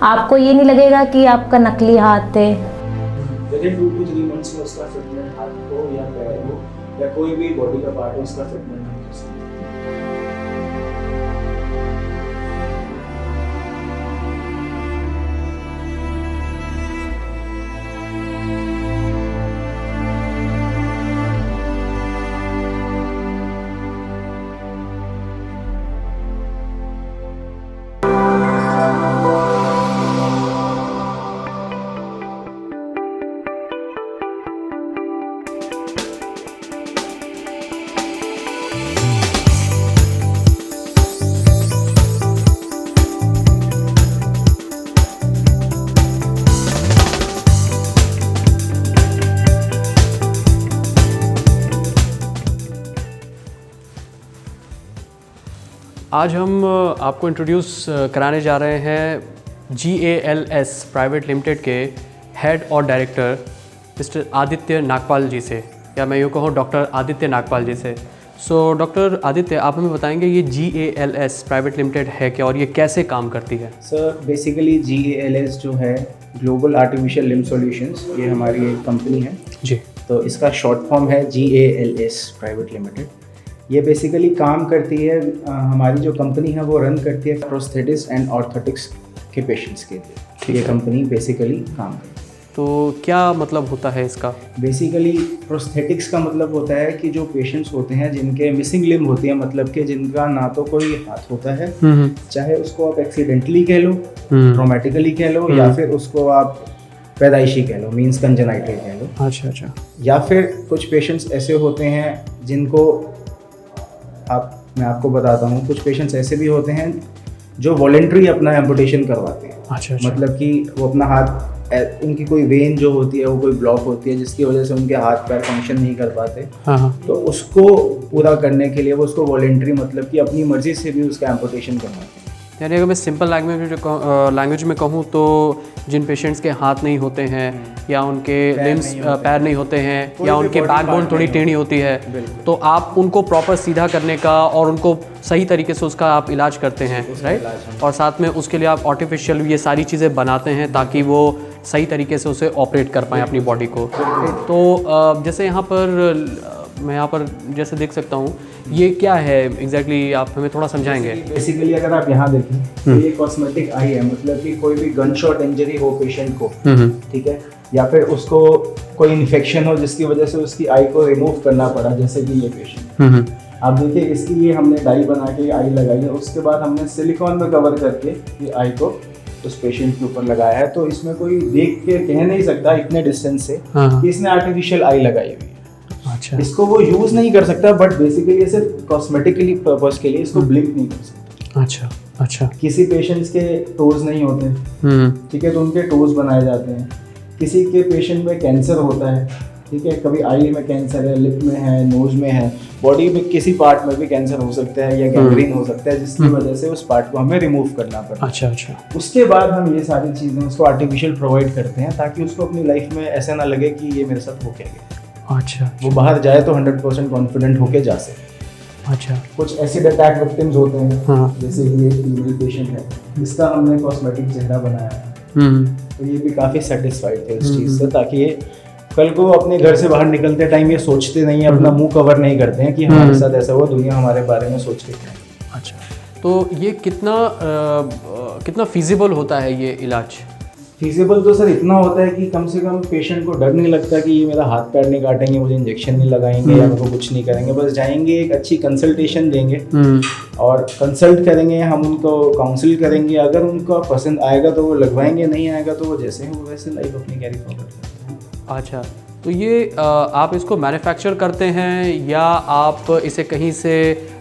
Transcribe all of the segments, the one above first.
आपको ये नहीं लगेगा कि आपका नकली हाथ है। विदिन 2 to 3 मंथ्स में उसका फिटमेंट हाथ हो या पैर हो या कोई भी बॉडी का पार्ट हो, उसका फिटमेंट हम कर सकते हैं। आज हम आपको इंट्रोड्यूस कराने जा रहे हैं GALS प्राइवेट लिमिटेड के हेड और डायरेक्टर मिस्टर आदित्य नागपाल जी से, या मैं यूँ कहूँ डॉक्टर आदित्य नागपाल जी से। सो डॉक्टर आदित्य, आप हमें बताएंगे ये GALS प्राइवेट लिमिटेड है क्या और ये कैसे काम करती है? सर बेसिकली GALS जो है ग्लोबल आर्टिफिशियल लिम्ब सॉल्यूशंस, ये हमारी एक कंपनी है जी। तो इसका शॉर्ट फॉर्म है GALS प्राइवेट लिमिटेड। ये बेसिकली काम करती है, हमारी जो कंपनी है वो रन करती है प्रोस्थेटिक्स एंड ऑर्थोटिक्स के पेशेंट्स के लिए। ये कंपनी बेसिकली काम करती है। तो क्या मतलब होता है इसका? बेसिकली प्रोस्थेटिक्स का मतलब होता है कि जो पेशेंट्स होते हैं जिनके मिसिंग लिम्ब होती है, मतलब कि जिनका ना तो कोई हाथ होता है, चाहे उसको आप एक्सीडेंटली कह लो, ट्रॉमेटिकली कह लो, या फिर उसको आप पैदाइशी कह लो, मीन्स कंजेनाइटल कह लो। अच्छा। या फिर कुछ पेशेंट्स ऐसे होते हैं जिनको मैं आपको बताता हूँ, कुछ पेशेंट्स ऐसे भी होते हैं जो वॉलेंट्री अपना एम्पुटेशन करवाते हैं। अच्छा। मतलब कि वो अपना हाथ, उनकी कोई वेन जो होती है वो कोई ब्लॉक होती है जिसकी वजह से उनके हाथ पैर फंक्शन नहीं कर पाते। तो उसको पूरा करने के लिए वो उसको वॉलेंट्री, मतलब कि अपनी मर्जी से भी उसका एम्पुटेशन करवाते हैं। यानी अगर मैं सिंपल लैंग्वेज में कहूँ तो जिन पेशेंट्स के हाथ नहीं होते हैं या उनके लिम्स पैर नहीं होते हैं या उनके बैकबोन थोड़ी टेढ़ी होती है, तो आप उनको प्रॉपर सीधा करने का और उनको सही तरीके से उसका आप इलाज करते हैं, राइट? और साथ में उसके लिए आप आर्टिफिशियल ये सारी चीज़ें बनाते हैं ताकि वो सही तरीके से उसे ऑपरेट कर पाएँ अपनी बॉडी को। तो जैसे यहाँ पर मैं यहाँ पर जैसे देख सकता हूँ, ये क्या है एग्जैक्टली, आप हमें थोड़ा समझाएंगे? बेसिकली अगर आप यहाँ देखें तो ये कॉस्मेटिक आई है, मतलब कि कोई भी गन शॉट इंजरी हो पेशेंट को, ठीक है, या फिर उसको कोई इन्फेक्शन हो जिसकी वजह से उसकी आई को रिमूव करना पड़ा, जैसे कि ये पेशेंट। आप देखिए इसकी ये हमने डाई बना के आई लगाई है, उसके बाद हमने सिलिकॉन में कवर करके ये आई को उस पेशेंट के ऊपर लगाया है। तो इसमें कोई देख के कह नहीं सकता इतने डिस्टेंस से कि इसने आर्टिफिशियल आई लगाई हुई है। अच्छा। इसको वो यूज नहीं कर सकता, बट बेसिकली सिर्फ कॉस्मेटिकली पर्पस के लिए इसको ब्लिंक नहीं कर सकता। अच्छा। किसी पेशेंट्स के टोज नहीं होते, ठीक है, तो उनके टोज बनाए जाते हैं। किसी के पेशेंट में कैंसर होता है, ठीक है, कभी आई में कैंसर है, लिप में है, नोज में है, बॉडी में किसी पार्ट में भी कैंसर हो सकता है या गैंग्रीन हो सकता है, जिसकी वजह से उस पार्ट को हमें रिमूव करना पड़ता है। अच्छा। उसके बाद हम ये सारी चीज़ें उसको आर्टिफिशियल प्रोवाइड करते हैं ताकि उसको अपनी लाइफ में ऐसा ना लगे कि ये मेरे साथ हो क्या गया। अच्छा। वो बाहर जाए तो 100% कॉन्फिडेंट होके जा सके। अच्छा। कुछ एसिड अटैक विक्टिम्स होते हैं, जैसे कि ये फीमेल पेशेंट है, इसका हमने कॉस्मेटिक चेहरा बनाया है, तो ये भी काफ़ी सेटिस्फाइड थे इस चीज़ से, ताकि ये कल को अपने घर से बाहर निकलते टाइम ये सोचते नहीं है, अपना मुंह कवर नहीं करते हैं कि हमारे साथ ऐसा हुआ, दुनिया हमारे बारे में सोच रही है। अच्छा, तो ये कितना फीजिबल होता है ये इलाज? फीजिबल तो सर इतना होता है कि कम से कम पेशेंट को डर नहीं लगता कि ये मेरा हाथ पैर नहीं काटेंगे, मुझे इंजेक्शन नहीं लगाएंगे या मेरे को कुछ नहीं करेंगे। बस जाएंगे, एक अच्छी कंसल्टेशन देंगे और कंसल्ट करेंगे, हम उनको काउंसिल करेंगे। अगर उनको पसंद आएगा तो वो लगवाएंगे, नहीं आएगा तो वो जैसे हैं वो वैसे लाइफ अपनी कैरी फॉरवर्ड करते हैं। अच्छा, तो ये आप इसको मैन्युफैक्चर करते हैं या आप इसे कहीं से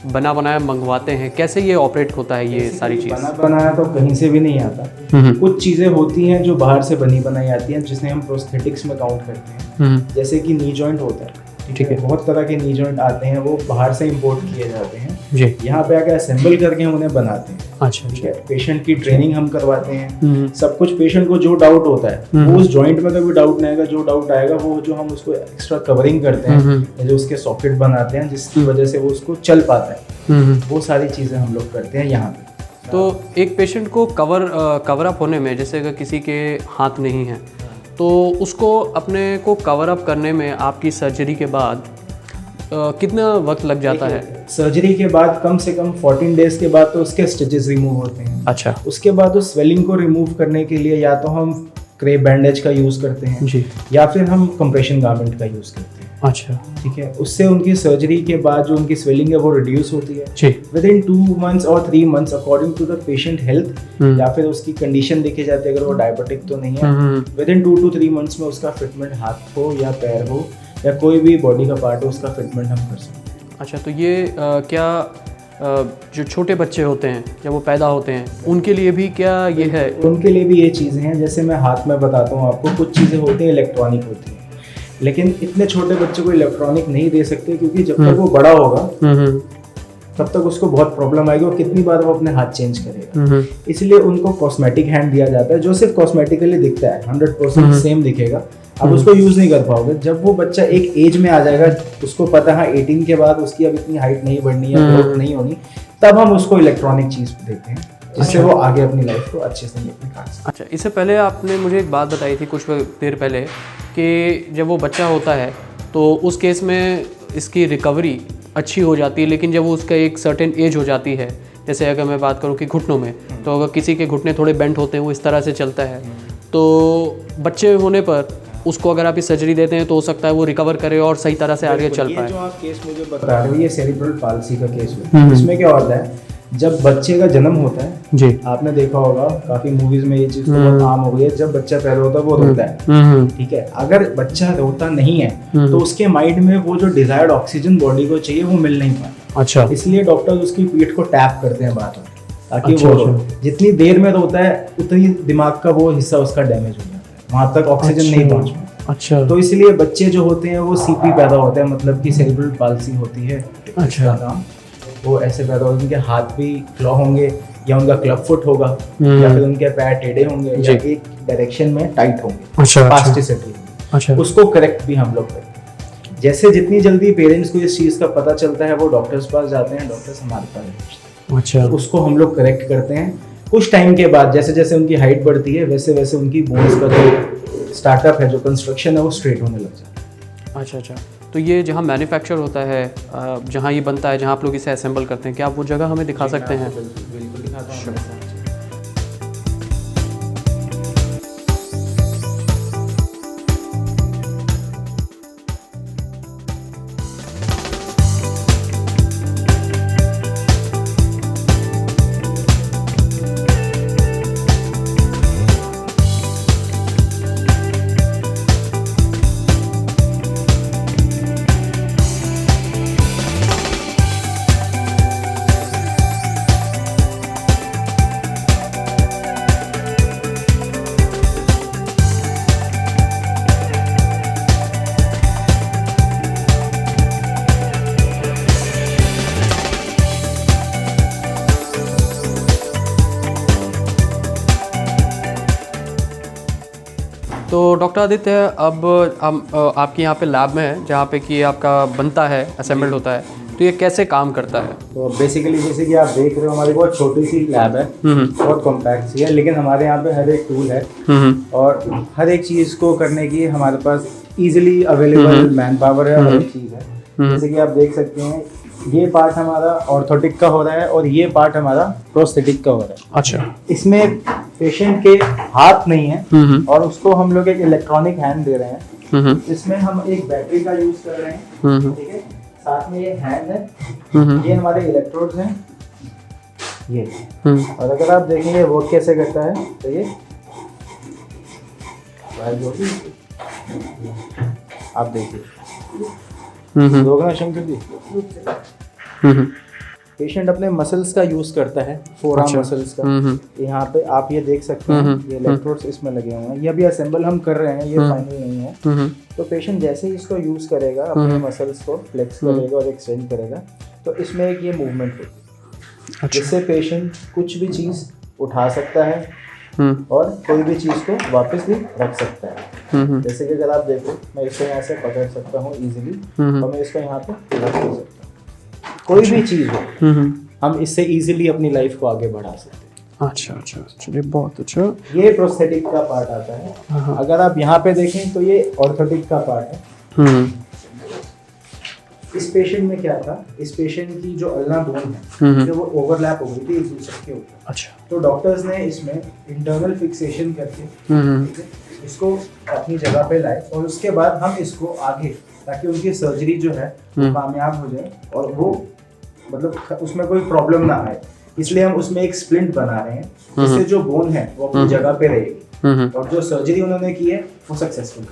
बना बनाया मंगवाते हैं? कैसे ये ऑपरेट होता है ये सारी चीज़? बना बनाया तो कहीं से भी नहीं आता। कुछ चीज़ें होती हैं जो बाहर से बनी बनाई आती हैं, जिसमें हम प्रोस्थेटिक्स में काउंट करते हैं। जैसे कि नी जॉइंट होता है, ठीक है, बहुत तरह के नी जॉइंट आते हैं, वो बाहर से इंपोर्ट किए जाते हैं जी। यहाँ पे आकर असेंबल करके हम उन्हें बनाते हैं। अच्छा, ठीक है, पेशेंट की ट्रेनिंग हम करवाते हैं, सब कुछ। पेशेंट को जो डाउट होता है वो उस जॉइंट में कभी डाउट नहीं आएगा, जो डाउट आएगा वो जो हम उसको एक्स्ट्रा कवरिंग करते हैं, जो उसके सॉकेट बनाते हैं जिसकी वजह से वो उसको चल पाता है, वो सारी चीज़ें हम लोग करते हैं यहाँ पे। तो एक पेशेंट को कवर अप होने में, जैसे अगर किसी के हाथ नहीं है तो उसको अपने को कवर अप करने में आपकी सर्जरी के बाद कितना वक्त लग जाता है? सर्जरी के बाद कम से कम 14 डेज के बाद तो उसके स्टिचेस रिमूव होते हैं। अच्छा। उसके बाद उस स्वेलिंग को रिमूव करने के लिए या तो हम क्रेप बैंडेज का यूज़ करते हैं जी, या फिर हम कंप्रेशन गारमेंट का यूज़ करते हैं। अच्छा, ठीक है, उससे उनकी सर्जरी के बाद जो उनकी स्वेलिंग है वो रिड्यूस होती है जी, विद इन 2 months और 3 months according to the patient health, या फिर उसकी कंडीशन देखी जाती है। अगर वो डायबिटिक तो नहीं है, विद इन 2 to 3 months में उसका फिटमेंट हाथ हो या पैर हो या कोई भी बॉडी का पार्ट हो, उसका फिटमेंट हम कर सकते हैं। अच्छा। तो ये क्या जो छोटे बच्चे होते हैं जब वो पैदा होते हैं उनके लिए भी क्या ये है? उनके लिए भी ये चीज़ें हैं। जैसे मैं हाथ में बताता हूँ आपको, कुछ चीज़ें होती हैं इलेक्ट्रॉनिक होती हैं, लेकिन इतने छोटे बच्चे को इलेक्ट्रॉनिक नहीं दे सकते, क्योंकि जब तक वो बड़ा होगा तब तक उसको बहुत प्रॉब्लम आएगी और कितनी बार वो अपने हाथ चेंज करेगा। इसलिए उनको कॉस्मेटिक हैंड दिया जाता है, जो सिर्फ कॉस्मेटिकली दिखता है, 100% सेम दिखेगा। आप उसको यूज़ नहीं कर पाओगे। जब वो बच्चा एक एज में आ जाएगा, उसको पता है 18 के बाद उसकी अब इतनी हाइट नहीं बढ़नी है, ग्रोथ नहीं होनी, तब हम उसको इलेक्ट्रॉनिक चीज़ देते हैं, जिससे वो आगे अपनी लाइफ को अच्छे से निकाल सके। अच्छा, इससे पहले आपने मुझे एक बात बताई थी कुछ देर पहले कि जब वो बच्चा होता है तो उस केस में इसकी रिकवरी अच्छी हो जाती है, लेकिन जब वो उसका एक सर्टेन एज हो जाती है, जैसे अगर मैं बात करूँ कि घुटनों में, तो अगर किसी के घुटने थोड़े बेंट होते हैं, वो इस तरह से चलता है, तो बच्चे होने पर उसको अगर आप इस सर्जरी देते हैं तो हो सकता है वो रिकवर करे और सही तरह से आगे चल पाए। जो आप केस मुझे बता रहे हो, ये सेरिब्रल पाल्सी का केस है। इसमें क्या होता है, जब बच्चे का जन्म होता है जी, आपने देखा होगा काफी मूवीज में ये चीज तो बहुत आम हो गई है, जब बच्चा पैदा होता है वो रोता है, ठीक है। अगर बच्चा रोता नहीं है तो उसके माइंड में वो जो डिजायर्ड ऑक्सीजन बॉडी को चाहिए वो मिल नहीं पाता। अच्छा, इसलिए डॉक्टर उसकी पीठ को टैप करते हैं बार-बार, ताकि अच्छा, वो जितनी देर में रोता है उतनी दिमाग का वो हिस्सा उसका डैमेज हो जाता है, वहां तक ऑक्सीजन नहीं पहुंच पाता। अच्छा, तो इसलिए बच्चे जो होते हैं वो सीपी पैदा होते हैं, मतलब कि सेरिब्रल पाल्सी होती है। अच्छा, काम वो ऐसे पैदा होते हैं, उनके हाथ भी क्लॉ होंगे या उनका क्लब फुट होगा या फिर उनके पैर टेढ़े होंगे या एक डायरेक्शन में टाइट होंगे, अच्छा, स्पास्टिसिटी। अच्छा, उसको करेक्ट भी हम लोग करते हैं। जैसे जितनी जल्दी पेरेंट्स को इस चीज़ का पता चलता है वो डॉक्टर्स पास जाते हैं, डॉक्टर्स हमारे पास भेजते हैं। अच्छा, उसको हम लोग करेक्ट करते हैं। कुछ टाइम के बाद जैसे जैसे उनकी हाइट बढ़ती है वैसे वैसे उनकी बोन्स का जो स्टार्टअप है, जो कंस्ट्रक्शन है, वो स्ट्रेट होने लग जाता है। अच्छा, अच्छा। तो ये जहाँ मैन्युफैक्चर होता है, जहाँ ये बनता है, जहाँ आप लोग इसे असेंबल करते हैं, क्या आप वो जगह हमें दिखा सकते हैं? बिल्कुल दिखाता हूँ। तो डॉक्टर आदित्य, अब हम आपके यहाँ पे लैब में है जहाँ पे कि आपका बनता है, असेंबल्ड होता है, तो ये कैसे काम करता है? तो बेसिकली जैसे कि आप देख रहे हो, हमारी बहुत छोटी सी लैब है, बहुत कॉम्पैक्ट सी है, लेकिन हमारे यहाँ पे हर एक टूल है और हर एक चीज़ को करने की हमारे पास इजीली अवेलेबल मैन पावर है, हर एक चीज़ है। जैसे कि आप देख सकते हैं, ये पार्ट हमारा ऑर्थोटिक का हो रहा है और ये पार्ट हमारा प्रोस्थेटिक का हो रहा है। अच्छा, इसमें पेशेंट के हाथ नहीं है और उसको हम लोग एक इलेक्ट्रॉनिक हैंड दे रहे हैं, जिसमें हम एक बैटरी का यूज कर रहे हैं, ठीक है। साथ में ये हैंड है, ये हमारे इलेक्ट्रोड्स हैं, ये। और अगर आप देखेंगे वो कैसे करता है, तो ये आप देखिए, रोकना शंकर जी। पेशेंट अपने मसल्स का यूज करता है, फोरआर्म मसल्स का। यहाँ पे आप ये देख सकते हैं, ये इलेक्ट्रोड्स इसमें लगे हुए हैं। ये अभी असेंबल हम कर रहे हैं, ये फाइनल नहीं है। तो पेशेंट जैसे ही इसको यूज करेगा, अपने मसल्स को फ्लेक्स करेगा और एक्सटेंड करेगा, तो इसमें एक ये मूवमेंट होती है, जिससे पेशेंट कुछ भी चीज उठा सकता है और कोई भी चीज को वापस भी रख सकता है। जैसे कि अगर आप देखो, मैं इसको यहाँ से पकड़ सकता हूँ इजीली और मैं इसको यहाँ पे रख सकता हूँ। कोई भी चीज हो, हम इससे इजीली अपनी लाइफ को आगे बढ़ा सकते हैं। अच्छा अच्छा, चलिए बहुत अच्छा। ये प्रोस्थेटिक का पार्ट आता है। अगर आप यहाँ पे देखें तो ये ऑर्थोटिक का पार्ट है। इस पेशेंट में क्या था, इस पेशेंट की जो अल्ना बोन है जो वो ओवरलैप हो गई थी एक दूसरे के ऊपर। अच्छा, तो डॉक्टर्स ने इसमें इंटरनल फिक्सेशन करके ठीक है, इसको अपनी जगह पे लाए और उसके बाद हम इसको आगे, ताकि उनकी सर्जरी जो है वो कामयाब हो जाए और वो मतलब उसमें कोई प्रॉब्लम ना आए, इसलिए हम उसमें एक स्प्लिंट बना रहे हैं जिससे जो बोन है वो अपनी जगह पे रहेगी और जो सर्जरी उन्होंने की है वो सक्सेसफुल।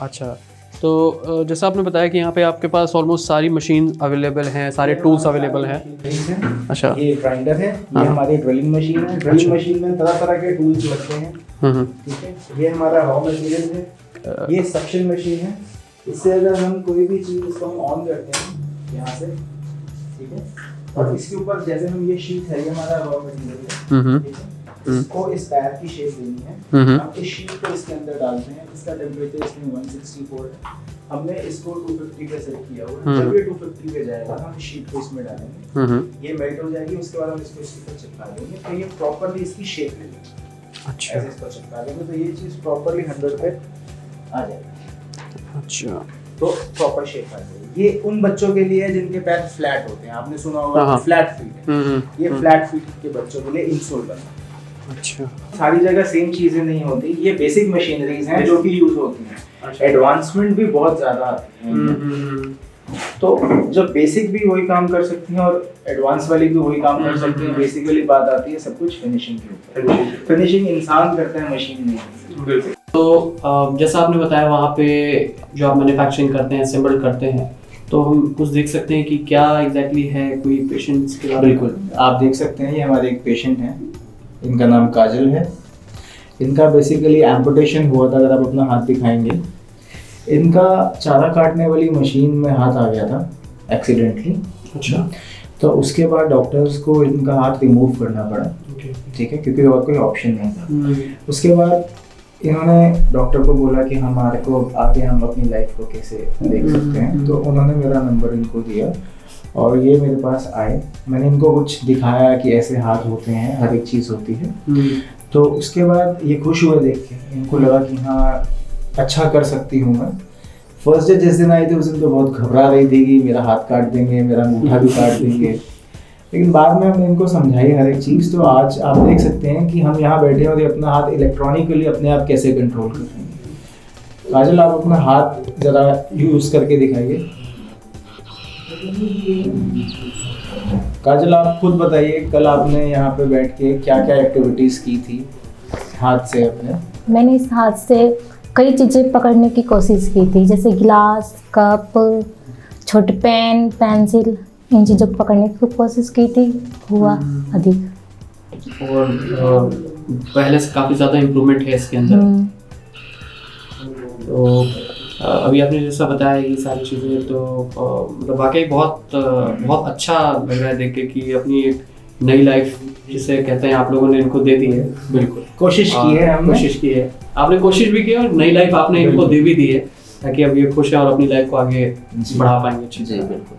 अच्छा, तो जैसा आपने बताया कि यहाँ पे आपके पास ऑलमोस्ट सारी मशीन अवेलेबल हैं, सारे टूल्स अवेलेबल हैं। अच्छा, ये ग्राइंडर है, ये हमारी ड्रिलिंग मशीन है। ड्रिलिंग मशीन में तरह तरह के टूल्स लगते हैं, ठीक है। ये हमारा रॉ मटेरियल है, ये सक्शन मशीन है। इससे अगर हम कोई भी चीज इसको हम ऑन करते हैं यहाँ से, ठीक है, और इसके ऊपर जैसे हम ये शीट है, ये हमारा रॉ मटेरियल है, ठीक है। इसको इस पैर की शेप देनी है, हम इस शीट को इसके अंदर डालते हैं। इसका टेम्परेचर इसमें 164 है, हमने इसको 250 पे सेट किया हुआ है। जब ये 250 पे जाएगा हम शीट को इसमें डालेंगे, ये मेल्ट हो जाएगी, उसके बाद हम इसको इसके ऊपर चिपका देंगे, तो ये प्रॉपर्ली इसकी शेप ले लेगी। अच्छा, ऐसे इसको चिपका देंगे तो ये चीज प्रॉपर्ली 100 पे आ जाएगी। अच्छा, तो प्रॉपर शेप आ जाएगी। ये उन बच्चों के लिए है जिनके पैर फ्लैट होते हैं, आपने सुना होगा फ्लैट फीट है, ये फ्लैट फीट के बच्चों के लिए इंसोल बना है। अच्छा, सारी जगह सेम चीजें नहीं होती, ये बेसिक मशीनरीज हैं जो कि यूज होती हैं। एडवांसमेंट भी बहुत ज्यादा आती है, तो जब बेसिक भी वही काम कर सकती हैं और एडवांस वाली भी वही काम कर सकती हैं। बेसिकली बात आती है सब कुछ फिनिशिंग के ऊपर। फिनिशिंग इंसान करता है, मशीन नहीं। तो जैसा आपने बताया वहाँ पे जो आप मैन्युफैक्चरिंग करते हैं, असेंबल करते हैं, तो हम कुछ देख सकते हैं कि क्या एग्जैक्टली है कोई पेशेंट्स के बारे में? बिल्कुल, आप देख सकते हैं ये हमारे एक पेशेंट हैं, इनका नाम काजल है। इनका बेसिकली एम्पुटेशन हुआ था, अगर आप अपना हाथ दिखाएंगे। इनका चारा काटने वाली मशीन में हाथ आ गया था एक्सीडेंटली। अच्छा, तो उसके बाद डॉक्टर्स को इनका हाथ रिमूव करना पड़ा, ठीक है, क्योंकि और कोई ऑप्शन नहीं था। उसके बाद इन्होंने डॉक्टर को बोला कि हमारे को आगे हम अपनी लाइफ को कैसे देख सकते हैं, तो उन्होंने मेरा नंबर इनको दिया और ये मेरे पास आए। मैंने इनको कुछ दिखाया कि ऐसे हाथ होते हैं, हर एक चीज़ होती है। तो उसके बाद ये खुश हुए देख के, इनको लगा कि हाँ अच्छा कर सकती हूँ मैं। फर्स्ट डे जिस दिन आई थी उस दिन तो बहुत घबरा रही थी कि मेरा हाथ काट देंगे, मेरा अंगूठा भी काट देंगे, लेकिन बाद में हमने इनको समझाई हर एक चीज़। तो आज आप देख सकते हैं कि हम यहाँ बैठे और ये अपना हाथ इलेक्ट्रॉनिकली अपने आप कैसे कंट्रोल कर रहे हैं। काजल, आप अपना हाथ ज़रा यूज़ करके दिखाइए। काजल, आप खुद बताइए, कल आपने यहाँ पे बैठ के क्या क्या एक्टिविटीज़ की थी हाथ से अपने? मैंने इस हाथ से कई चीज़ें पकड़ने की कोशिश की थी, जैसे गिलास, कप, छोटे पेन, पेंसिल, इन चीज़ों को पकड़ने की कोशिश की थी। हुआ अधिक और पहले से काफ़ी ज़्यादा इम्प्रूवमेंट है इसके अंदर। तो अभी आपने जैसा बताया ये सारी चीज़ें, तो मतलब वाकई बहुत अच्छा लग रहा है देख के कि अपनी एक नई लाइफ जिसे कहते हैं आप लोगों ने इनको दे दी है। बिल्कुल कोशिश की है, हमने कोशिश की है, आपने कोशिश भी की और नई लाइफ आपने इनको दे भी दी है, ताकि अब ये खुश है और अपनी लाइफ को आगे बढ़ा पाएंगे। जी बिल्कुल।